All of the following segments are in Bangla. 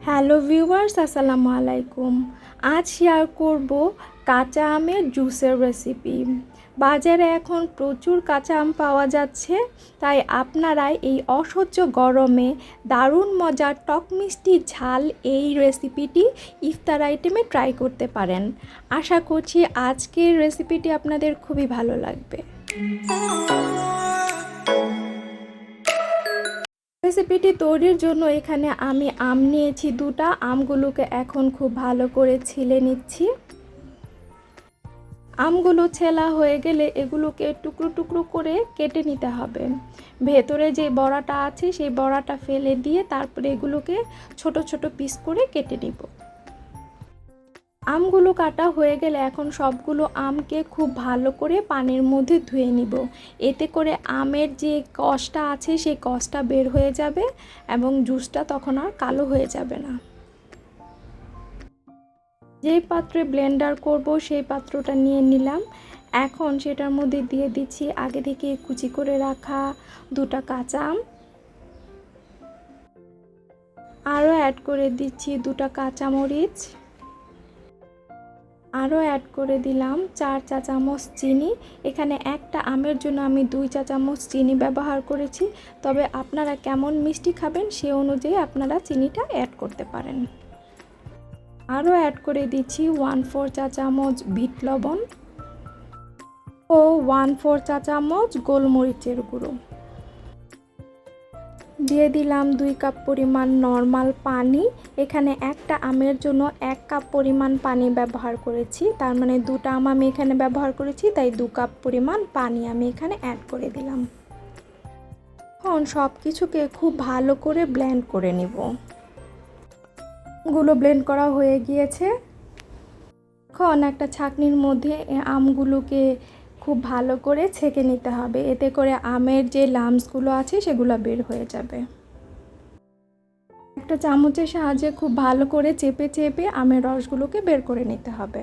হ্যালো ভিউয়ার্স, আসসালামু আলাইকুম। আজ শেয়ার করব কাঁচা আমের জুসের রেসিপি। বাজারে এখন প্রচুর কাঁচা আম পাওয়া যাচ্ছে, তাই আপনারা এই অসহ্য গরমে দারুণ মজার টক মিষ্টি ঝাল এই রেসিপিটি ইফতার আইটেমে ট্রাই করতে পারেন। আশা করছি আজকের রেসিপিটি আপনাদের খুবই ভালো লাগবে। রেসিপিটি তৈরির জন্য এখানে আমি আম নিয়েছি দুটা। আমগুলোকে এখন খুব ভালো করে ছিলে নিচ্ছি। আমগুলো ছেলা হয়ে গেলে এগুলোকে টুকরো টুকরো করে কেটে নিতে হবে। ভেতরে যে বড়াটা আছে সেই বড়াটা ফেলে দিয়ে তারপরে এগুলোকে ছোট ছোট পিস করে কেটে নিব। আমগুলো কাটা হয়ে গেলে এখন সবগুলো আমকে খুব ভালো করে পানির মধ্যে ধুয়ে নিব। এতে করে আমের যে কষটা আছে সেই কষটা বের হয়ে যাবে এবং জুসটা তখন আর কালো হয়ে যাবে না। যেই পাত্রে ব্লেন্ডার করব সেই পাত্রটা নিয়ে নিলাম। এখন সেটার মধ্যে দিয়ে দিচ্ছি আগে থেকে কুচি করে রাখা দুটা কাঁচা আম। আরও অ্যাড করে দিচ্ছি দুটা কাঁচামরিচ। আরও অ্যাড করে দিলাম 4 চা চামচ চিনি। এখানে একটা আমের জন্য আমি 2 চা চামচ চিনি ব্যবহার করেছি, তবে আপনারা কেমন মিষ্টি খাবেন সে অনুযায়ী আপনারা চিনিটা অ্যাড করতে পারেন। আরও অ্যাড করে দিচ্ছি 1/4 চা চামচ বিট লবণ ও 1/4 চা চামচ গোলমরিচের গুঁড়ো। দিয়ে দিলাম 2 কাপ পরিমাণ নর্মাল পানি। এখানে একটা আমের জন্য 1 কাপ পরিমাণ পানি ব্যবহার করেছি, তার মানে দুটা আম আমি এখানে ব্যবহার করেছি, তাই 2 কাপ পরিমাণ পানি আমি এখানে অ্যাড করে দিলাম। এখন সব কিছুকে খুব ভালো করে ব্লেন্ড করে নিব। গুলো ব্লেন্ড করা হয়ে গিয়েছে। এখন একটা ছাঁকনির মধ্যে আমগুলোকে খুব ভালো করে ছেঁকে নিতে হবে, এতে করে আমের যে লাম্পসগুলো আছে সেগুলো বের হয়ে যাবে। একটা চামচের সাহায্যে খুব ভালো করে চেপে চেপে আমের রসগুলোকে বের করে নিতে হবে।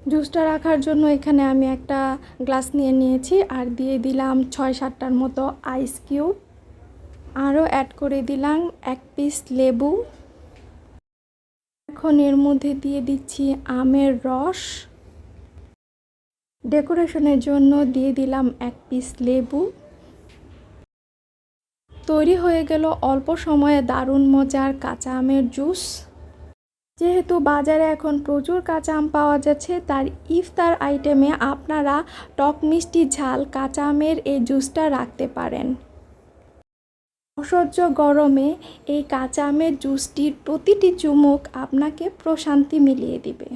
জুসটা রাখার জন্য এখানে আমি একটা গ্লাস নিয়ে নিয়েছি আর দিয়ে দিলাম 6-7টার মতো আইস কিউব। আরও অ্যাড করে দিলাম 1 পিস লেবু। এখন এর মধ্যে দিয়ে দিচ্ছি আমের রস। ডেকোরেশনের জন্য দিয়ে দিলাম 1 পিস লেবু। তৈরি হয়ে গেল অল্প সময়ে দারুণ মজার কাঁচা আমের জুস। যেহেতু বাজারে এখন প্রচুর কাঁচা আম পাওয়া যাচ্ছে, তার ইফতার আইটেমে আপনারা টক মিষ্টি ঝাল কাঁচা আমের এই জুসটা রাখতে পারেন। অসহ্য গরমে এই কাঁচা আমের জুসটির প্রতিটি চুমুক আপনাকে প্রশান্তি মিলিয়ে দিবে।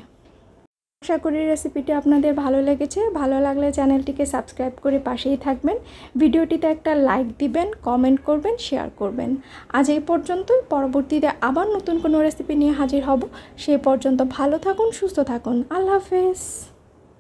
আশা করি রেসিপিটি আপনাদের ভালো লেগেছে। ভালো লাগলে চ্যানেলটিকে সাবস্ক্রাইব করে পাশেই থাকবেন। ভিডিওটিতে একটা লাইক দিবেন, কমেন্ট করবেন, শেয়ার করবেন। আজ এই পর্যন্তই। পরবর্তীতে আবার নতুন কোনো রেসিপি নিয়ে হাজির হব। সেই পর্যন্ত ভালো থাকুন, সুস্থ থাকুন। আল্লাহ হাফেজ।